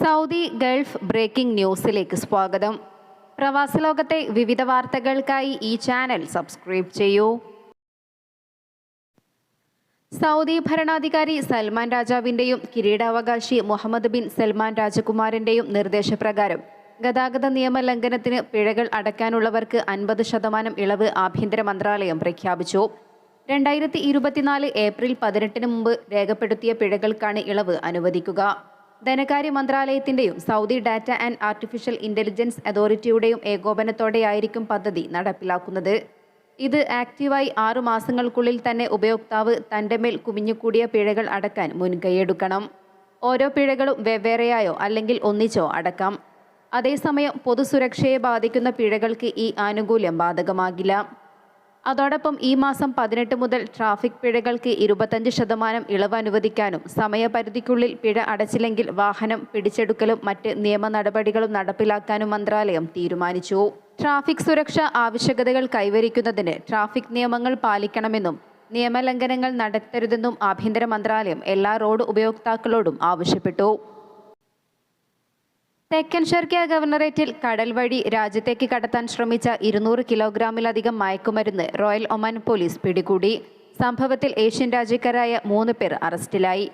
Saudi Gulf breaking ന്യൂസിലേക്ക് സ്വാഗതം. പ്രവാസ ലോകത്തെ വിവിധ വാർത്തകൾക്കായി ഈ ചാനൽ സബ്സ്ക്രൈബ് ചെയ്യൂ. സൗദി ഭരണാധികാരി സൽമാൻ രാജാവിൻ്റെയും കിരീടാവകാശി മുഹമ്മദ് ബിൻ സൽമാൻ രാജകുമാരൻ്റെയും നിർദ്ദേശപ്രകാരം ഗതാഗത നിയമ ലംഘനത്തിന് പിഴകൾ അടയ്ക്കാനുള്ളവർക്ക് 50% ഇളവ് ആഭ്യന്തര മന്ത്രാലയം പ്രഖ്യാപിച്ചു. 2024 ഏപ്രിൽ 18 മുമ്പ് രേഖപ്പെടുത്തിയ പിഴകൾക്കാണ് ഇളവ് അനുവദിക്കുക. ധനകാര്യ മന്ത്രാലയത്തിൻ്റെയും Saudi data and artificial intelligence അതോറിറ്റിയുടെയും ഏകോപനത്തോടെയായിരിക്കും പദ്ധതി നടപ്പിലാക്കുന്നത്. ഇത് ആക്റ്റീവായി 6 മാസങ്ങൾക്കുള്ളിൽ തന്നെ ഉപയോക്താവ് തൻ്റെ മേൽ കുമിഞ്ഞുകൂടിയ പിഴകൾ അടക്കാൻ മുൻകൈയെടുക്കണം. ഓരോ പിഴകളും വെവ്വേറെയായോ അല്ലെങ്കിൽ ഒന്നിച്ചോ അടക്കാം. അതേസമയം പൊതുസുരക്ഷയെ ബാധിക്കുന്ന പിഴകൾക്ക് ഈ ആനുകൂല്യം ബാധകമാകില്ല. അതോടൊപ്പം ഈ മാസം 18 മുതൽ ട്രാഫിക് പിഴകൾക്ക് 25% ഇളവ് അനുവദിക്കാനും സമയപരിധിക്കുള്ളിൽ പിഴ അടച്ചില്ലെങ്കിൽ വാഹനം പിടിച്ചെടുക്കലും മറ്റ് നിയമ നടപടികളും നടപ്പിലാക്കാനും മന്ത്രാലയം തീരുമാനിച്ചു. ട്രാഫിക് സുരക്ഷ ആവശ്യകതകൾ കൈവരിക്കുന്നതിന് ട്രാഫിക് നിയമങ്ങൾ പാലിക്കണമെന്നും നിയമലംഘനങ്ങൾ നടത്തരുതെന്നും ആഭ്യന്തര മന്ത്രാലയം എല്ലാ റോഡ് ഉപയോക്താക്കളോടും ആവശ്യപ്പെട്ടു. തെക്കൻ ഷർക്കിയ ഗവർണറേറ്റിൽ കടൽ വഴി രാജ്യത്തേക്ക് കടത്താൻ ശ്രമിച്ച 200 കിലോഗ്രാമിലധികം മയക്കുമരുന്ന് റോയൽ ഒമാൻ പോലീസ് പിടികൂടി. സംഭവത്തിൽ ഏഷ്യൻ രാജ്യക്കാരായ 3 പേർ അറസ്റ്റിലായി.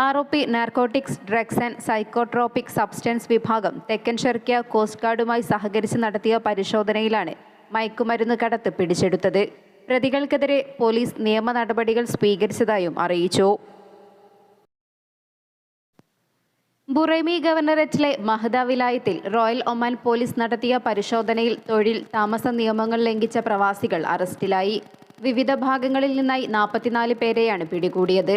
ROP narcotics, drugs and psychotropic substance വിഭാഗം തെക്കൻ ഷർക്കിയ കോസ്റ്റ് ഗാർഡുമായി സഹകരിച്ച് നടത്തിയ പരിശോധനയിലാണ് മയക്കുമരുന്ന് കടത്ത് പിടിച്ചെടുത്തത്. പ്രതികൾക്കെതിരെ പോലീസ് നിയമ നടപടികൾ സ്വീകരിച്ചതായും അറിയിച്ചു. ബുറൈമി ഗവർണറേറ്റിലെ മഹദ വിലായത്തിൽ റോയൽ ഒമാൻ പോലീസ് നടത്തിയ പരിശോധനയിൽ തൊഴിൽ താമസ നിയമങ്ങൾ ലംഘിച്ച പ്രവാസികൾ അറസ്റ്റിലായി. വിവിധ ഭാഗങ്ങളിൽ നിന്നായി 44 പേരെയാണ് പിടികൂടിയത്.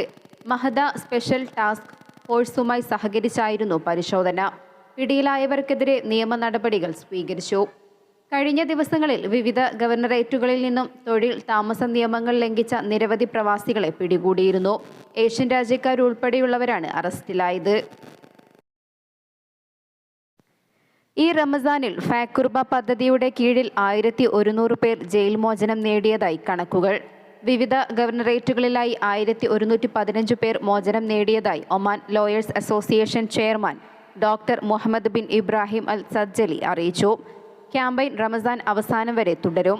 മഹദ സ്പെഷ്യൽ ടാസ്ക് ഫോഴ്സുമായി സഹകരിച്ചായിരുന്നു പരിശോധന. പിടിയിലായവർക്കെതിരെ നിയമ നടപടികൾ സ്വീകരിച്ചു. കഴിഞ്ഞ ദിവസങ്ങളിൽ വിവിധ ഗവർണറേറ്റുകളിൽ നിന്നും തൊഴിൽ താമസ നിയമങ്ങൾ ലംഘിച്ച നിരവധി പ്രവാസികളെ പിടികൂടിയിരുന്നു. ഏഷ്യൻ രാജ്യക്കാരുൾപ്പെടെയുള്ളവരാണ് അറസ്റ്റിലായത്. ഈ റമസാനിൽ ഫാക്കുർബ പദ്ധതിയുടെ കീഴിൽ 1100 പേർ ജയിൽ മോചനം നേടിയതായി കണക്കുകൾ. വിവിധ ഗവർണറേറ്റുകളിലായി 1115 പേർ മോചനം നേടിയതായി Oman lawyers association chairman doctor Mohammed bin Ibrahim al Sajjali അറിയിച്ചു. ക്യാമ്പയിൻ റമസാൻ അവസാനം വരെ തുടരും.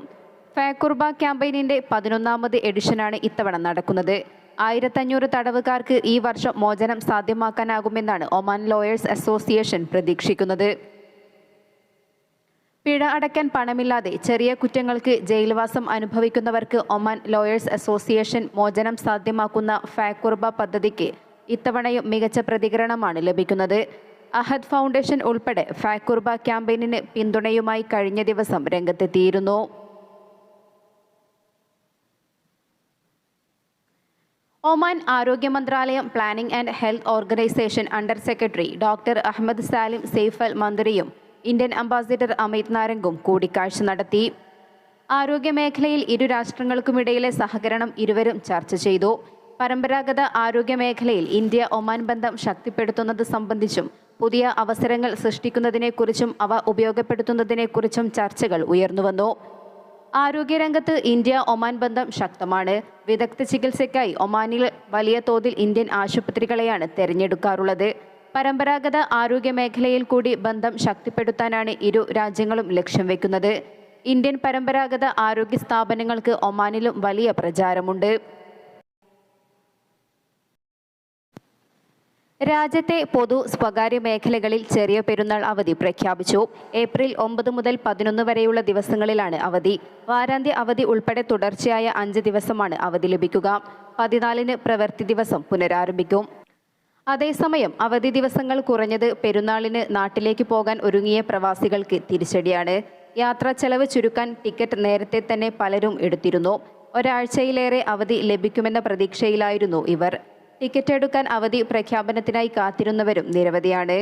ഫാക്കുർബ ക്യാമ്പയിനിൻ്റെ 11ാമത് എഡിഷനാണ് ഇത്തവണ നടക്കുന്നത്. 1500 തടവുകാർക്ക് ഈ വർഷം മോചനം സാധ്യമാക്കാനാകുമെന്നാണ് ഒമാൻ ലോയേഴ്സ് അസോസിയേഷൻ പ്രതീക്ഷിക്കുന്നത്. പിഴ അടയ്ക്കാൻ പണമില്ലാതെ ചെറിയ കുറ്റങ്ങൾക്ക് ജയിൽവാസം അനുഭവിക്കുന്നവർക്ക് ഒമാൻ ലോയേഴ്സ് അസോസിയേഷൻ മോചനം സാധ്യമാക്കുന്ന ഫാക്കുർബ പദ്ധതിക്ക് ഇത്തവണയും മികച്ച പ്രതികരണമാണ് ലഭിക്കുന്നത്. അഹദ് ഫൗണ്ടേഷൻ ഉൾപ്പെടെ ഫാക്കുർബ ക്യാമ്പയിനിന് പിന്തുണയുമായി കഴിഞ്ഞ ദിവസം രംഗത്തെത്തിയിരുന്നു. ഒമാൻ ആരോഗ്യ മന്ത്രാലയം planning and health organization under secretary doctor Ahmed Salim Saif al മന്ത്രിയും ഇന്ത്യൻ അംബാസിഡർ അമിത് നാരംഗും കൂടിക്കാഴ്ച നടത്തി. ആരോഗ്യ മേഖലയിൽ ഇരു രാഷ്ട്രങ്ങൾക്കുമിടയിലെ സഹകരണം ഇരുവരും ചർച്ച ചെയ്തു. പരമ്പരാഗത ആരോഗ്യ മേഖലയിൽ ഇന്ത്യ ഒമാൻ ബന്ധം ശക്തിപ്പെടുത്തുന്നത് സംബന്ധിച്ചും പുതിയ അവസരങ്ങൾ സൃഷ്ടിക്കുന്നതിനെക്കുറിച്ചും അവ ഉപയോഗപ്പെടുത്തുന്നതിനെക്കുറിച്ചും ചർച്ചകൾ ഉയർന്നുവന്നു. ആരോഗ്യരംഗത്ത് ഇന്ത്യ ഒമാൻ ബന്ധം ശക്തമാണ്. വിദഗ്ധ ചികിത്സയ്ക്കായി ഒമാനിൽ വലിയ തോതിൽ ഇന്ത്യൻ ആശുപത്രികളെയാണ് തിരഞ്ഞെടുക്കാറുള്ളത്. പരമ്പരാഗത ആരോഗ്യ മേഖലയിൽ കൂടി ബന്ധം ശക്തിപ്പെടുത്താനാണ് ഇരു രാജ്യങ്ങളും ലക്ഷ്യം വെക്കുന്നത്. ഇന്ത്യൻ പരമ്പരാഗത ആരോഗ്യ സ്ഥാപനങ്ങൾക്ക് ഒമാനിലും വലിയ പ്രചാരമുണ്ട്. രാജ്യത്തെ പൊതു സ്വകാര്യ മേഖലകളിൽ ചെറിയ പെരുന്നാൾ അവധി പ്രഖ്യാപിച്ചു. ഏപ്രിൽ 9 മുതൽ 11 വരെയുള്ള ദിവസങ്ങളിലാണ് അവധി. വാരാന്ത്യ അവധി ഉൾപ്പെടെ തുടർച്ചയായ 5 ദിവസമാണ് അവധി ലഭിക്കുക. 14-ന് പ്രവൃത്തി ദിവസം പുനരാരംഭിക്കും. അതേസമയം അവധി ദിവസങ്ങൾ കുറഞ്ഞത് പെരുന്നാളിന് നാട്ടിലേക്ക് പോകാൻ ഒരുങ്ങിയ പ്രവാസികൾക്ക് തിരിച്ചടിയാണ്. യാത്രാ ചെലവ് ചുരുക്കാൻ ടിക്കറ്റ് നേരത്തെ തന്നെ പലരും എടുത്തിരുന്നു. ഒരാഴ്ചയിലേറെ അവധി ലഭിക്കുമെന്ന പ്രതീക്ഷയിലായിരുന്നു ഇവർ. ടിക്കറ്റ് എടുക്കാൻ അവധി പ്രഖ്യാപനത്തിനായി കാത്തിരുന്നവരും നിരവധിയാണ്.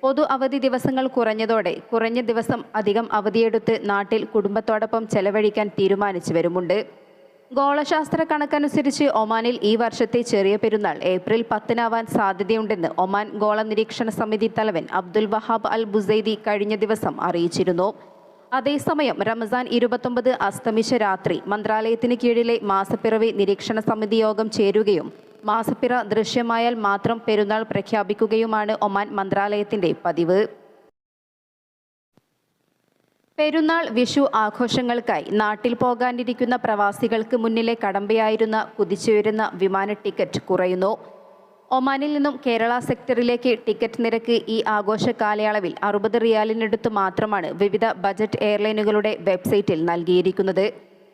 പൊതു അവധി ദിവസങ്ങൾ കുറഞ്ഞതോടെ കുറഞ്ഞ ദിവസം അധികം അവധിയെടുത്ത് നാട്ടിൽ കുടുംബത്തോടൊപ്പം ചെലവഴിക്കാൻ തീരുമാനിച്ചവരുമുണ്ട്. ഗോളശാസ്ത്ര കണക്കനുസരിച്ച് ഒമാനിൽ ഈ വർഷത്തെ ചെറിയ പെരുന്നാൾ ഏപ്രിൽ 10-നാവാൻ സാധ്യതയുണ്ടെന്ന് ഒമാൻ ഗോള നിരീക്ഷണ സമിതി തലവൻ അബ്ദുൽ വഹാബ് അൽ ബുസൈദി കഴിഞ്ഞ ദിവസം അറിയിച്ചിരുന്നു. അതേസമയം റമസാൻ 29 അസ്തമിച്ച രാത്രി മന്ത്രാലയത്തിന് കീഴിലെ മാസപ്പിറവി നിരീക്ഷണ സമിതി യോഗം ചേരുകയും മാസപ്പിറ ദൃശ്യമായാൽ മാത്രം പെരുന്നാൾ പ്രഖ്യാപിക്കുകയുമാണ് ഒമാൻ മന്ത്രാലയത്തിന്റെ പതിവ്. പെരുന്നാൾ, വിഷു ആഘോഷങ്ങൾക്കായി നാട്ടിൽ പോകാനിരിക്കുന്ന പ്രവാസികൾക്ക് മുന്നിലെ കടമ്പയായിരുന്ന കുതിച്ചുയരുന്ന വിമാന ടിക്കറ്റ് കുറയുന്നു. ഒമാനിൽ നിന്നും കേരള സെക്ടറിലേക്ക് ടിക്കറ്റ് നിരക്ക് ഈ ആഘോഷ കാലയളവിൽ 60 റിയാലിനടുത്ത് മാത്രമാണ് വിവിധ ബജറ്റ് എയർലൈനുകളുടെ വെബ്സൈറ്റിൽ നൽകിയിരിക്കുന്നത്.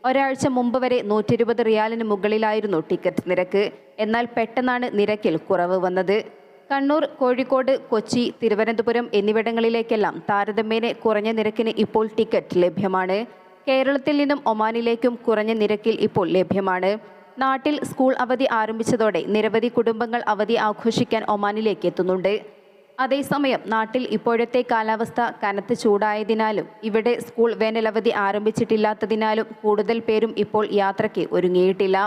ഒരാഴ്ച മുമ്പ് വരെ 120 റിയാലിന് മുകളിലായിരുന്നു ടിക്കറ്റ് നിരക്ക്. എന്നാൽ പെട്ടെന്നാണ് നിരക്കിൽ കുറവ് വന്നത്. കണ്ണൂർ, കോഴിക്കോട്, കൊച്ചി, തിരുവനന്തപുരം എന്നിവിടങ്ങളിലേക്കെല്ലാം താരതമ്യേന കുറഞ്ഞ നിരക്കിന് ഇപ്പോൾ ടിക്കറ്റ് ലഭ്യമാണ്. കേരളത്തിൽ നിന്നും ഒമാനിലേക്കും കുറഞ്ഞ നിരക്കിൽ ഇപ്പോൾ ലഭ്യമാണ്. നാട്ടിൽ സ്കൂൾ അവധി ആരംഭിച്ചതോടെ നിരവധി കുടുംബങ്ങൾ അവധി ആഘോഷിക്കാൻ ഒമാനിലേക്ക് എത്തുന്നുണ്ട്. അതേസമയം നാട്ടിൽ ഇപ്പോഴത്തെ കാലാവസ്ഥ കനത്ത ചൂടായതിനാലും ഇവിടെ സ്കൂൾ വേനലവധി ആരംഭിച്ചിട്ടില്ലാത്തതിനാലും കൂടുതൽ പേരും ഇപ്പോൾ യാത്രയ്ക്ക് ഒരുങ്ങിയിട്ടില്ല.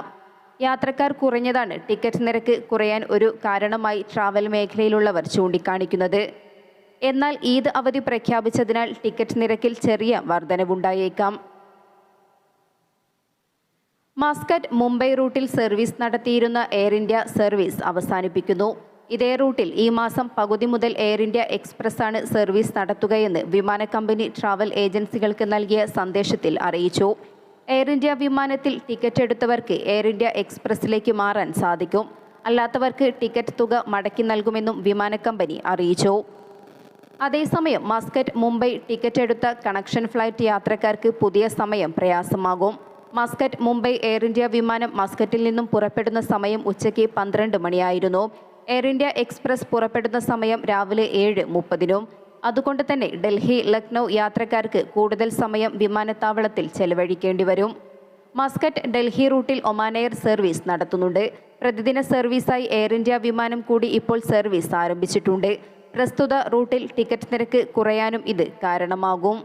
യാത്രക്കാർ കുറഞ്ഞതാണ് ടിക്കറ്റ് നിരക്ക് കുറയാൻ ഒരു കാരണമായി ട്രാവൽ മേഖലയിലുള്ളവർ ചൂണ്ടിക്കാണിക്കുന്നത്. എന്നാൽ ഈദ് അവധി പ്രഖ്യാപിച്ചതിനാൽ ടിക്കറ്റ് നിരക്കിൽ ചെറിയ വർധനവുണ്ടായേക്കാം. മസ്കറ്റ്, മുംബൈ റൂട്ടിൽ സർവീസ് നടത്തിയിരുന്ന എയർ ഇന്ത്യ സർവീസ് അവസാനിപ്പിക്കുന്നു. ഇതേ റൂട്ടിൽ ഈ മാസം പകുതി മുതൽ എയർ ഇന്ത്യ എക്സ്പ്രസ് ആണ് സർവീസ് നടത്തുകയെന്ന് വിമാന കമ്പനി ട്രാവൽ ഏജൻസികൾക്ക് നൽകിയ സന്ദേശത്തിൽ അറിയിച്ചു. എയർ ഇന്ത്യ വിമാനത്തിൽ ടിക്കറ്റ് എടുത്തവർക്ക് എയർ ഇന്ത്യ എക്സ്പ്രസിലേക്ക് മാറാൻ സാധിക്കും. അല്ലാത്തവർക്ക് ടിക്കറ്റ് തുക മടക്കി നൽകുമെന്നും വിമാന കമ്പനി അറിയിച്ചു. അതേസമയം മസ്കറ്റ്, മുംബൈ ടിക്കറ്റ് എടുത്ത കണക്ഷൻ ഫ്ലൈറ്റ് യാത്രക്കാർക്ക് പുതിയ സമയം പ്രയാസമാകും. മസ്കറ്റ്, മുംബൈ എയർ ഇന്ത്യ വിമാനം മസ്കറ്റിൽ നിന്നും പുറപ്പെടുന്ന സമയം ഉച്ചയ്ക്ക് 12 മണിയായിരുന്നു. എയർ ഇന്ത്യ എക്സ്പ്രസ് പുറപ്പെടുന്ന സമയം രാവിലെ 7:30-നും. അതുകൊണ്ട് തന്നെ ഡൽഹി, ലക്നൗ യാത്രക്കാർക്ക് കൂടുതൽ സമയം വിമാനത്താവളത്തിൽ ചെലവഴിക്കേണ്ടി വരും. മസ്കറ്റ്, ഡൽഹി റൂട്ടിൽ ഒമാൻ എയർ സർവീസ് നടത്തുന്നുണ്ട്. പ്രതിദിന സർവീസായി എയർ ഇന്ത്യ വിമാനം കൂടി ഇപ്പോൾ സർവീസ് ആരംഭിച്ചിട്ടുണ്ട്. പ്രസ്തുത റൂട്ടിൽ ടിക്കറ്റ് നിരക്ക് കുറയാനും ഇത് കാരണമാകും.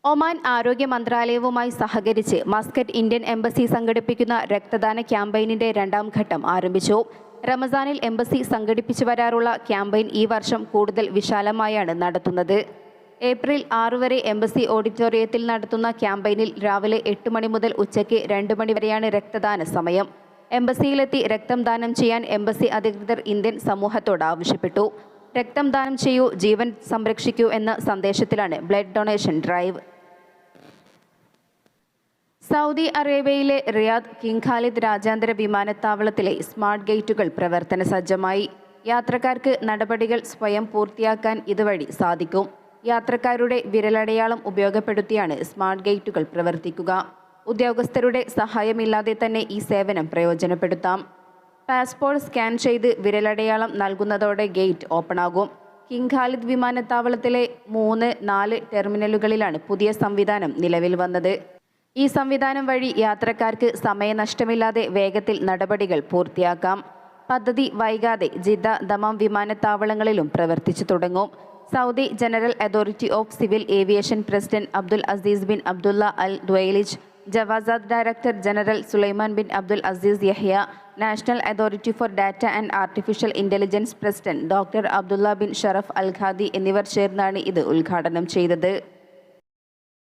ഒമാൻ ആരോഗ്യ മന്ത്രാലയവുമായി സഹകരിച്ച് മസ്കറ്റ് ഇന്ത്യൻ എംബസി സംഘടിപ്പിക്കുന്ന രക്തദാന ക്യാമ്പയിനിന്റെ 2ാം ഘട്ടം ആരംഭിച്ചു. റമസാനിൽ എംബസി സംഘടിപ്പിച്ചു വരാറുള്ള ക്യാമ്പയിൻ ഈ വർഷം കൂടുതൽ വിശാലമായാണ് നടത്തുന്നത്. ഏപ്രിൽ 6 വരെ എംബസി ഓഡിറ്റോറിയത്തിൽ നടത്തുന്ന ക്യാമ്പയിനിൽ രാവിലെ 8 മണി മുതൽ ഉച്ചയ്ക്ക് 2 മണി വരെയാണ് രക്തദാന സമയം. എംബസിയിലെത്തി രക്തം ദാനം ചെയ്യാൻ എംബസി അധികൃതർ ഇന്ത്യൻ സമൂഹത്തോട് ആവശ്യപ്പെട്ടു. രക്തം ദാനം ചെയ്യൂ, ജീവൻ സംരക്ഷിക്കൂ എന്ന സന്ദേശത്തിലാണ് ബ്ലഡ് ഡൊണേഷൻ ഡ്രൈവ്. സൗദി അറേബ്യയിലെ റിയാദ് കിങ് ഖാലിദ് രാജ്യാന്തര വിമാനത്താവളത്തിലെ സ്മാർട്ട് ഗേറ്റുകൾ പ്രവർത്തന സജ്ജമായി. യാത്രക്കാർക്ക് നടപടികൾ സ്വയം പൂർത്തിയാക്കാൻ ഇതുവഴി സാധിക്കും. യാത്രക്കാരുടെ വിരലടയാളം ഉപയോഗപ്പെടുത്തിയാണ് സ്മാർട്ട് ഗേറ്റുകൾ പ്രവർത്തിക്കുക. ഉദ്യോഗസ്ഥരുടെ സഹായമില്ലാതെ തന്നെ ഈ സേവനം പ്രയോജനപ്പെടുത്താം. പാസ്പോർട്ട് സ്കാൻ ചെയ്ത് വിരലടയാളം നൽകുന്നതോടെ ഗേറ്റ് ഓപ്പണാകും. കിങ് ഖാലിദ് വിമാനത്താവളത്തിലെ 3-4 ടെർമിനലുകളിലാണ് പുതിയ സംവിധാനം നിലവിൽ വന്നത്. ഈ സംവിധാനം വഴി യാത്രക്കാർക്ക് സമയനഷ്ടമില്ലാതെ വേഗത്തിൽ നടപടികൾ പൂർത്തിയാക്കാം. പദ്ധതി വൈകാതെ ജിദ്ദ, ദമാം വിമാനത്താവളങ്ങളിലും പ്രവർത്തിച്ചു തുടങ്ങും. Saudi general authority of civil aviation president Abdul Aziz bin Abdullah al Dwailej, Jawazat director general Sulaiman bin Abdul Aziz Yahya, national authority for data and artificial intelligence president doctor Abdullah bin Sharaf al Qadi എന്നിവർ ചേർന്നാണ് ഇത് ഉദ്ഘാടനം ചെയ്തത്.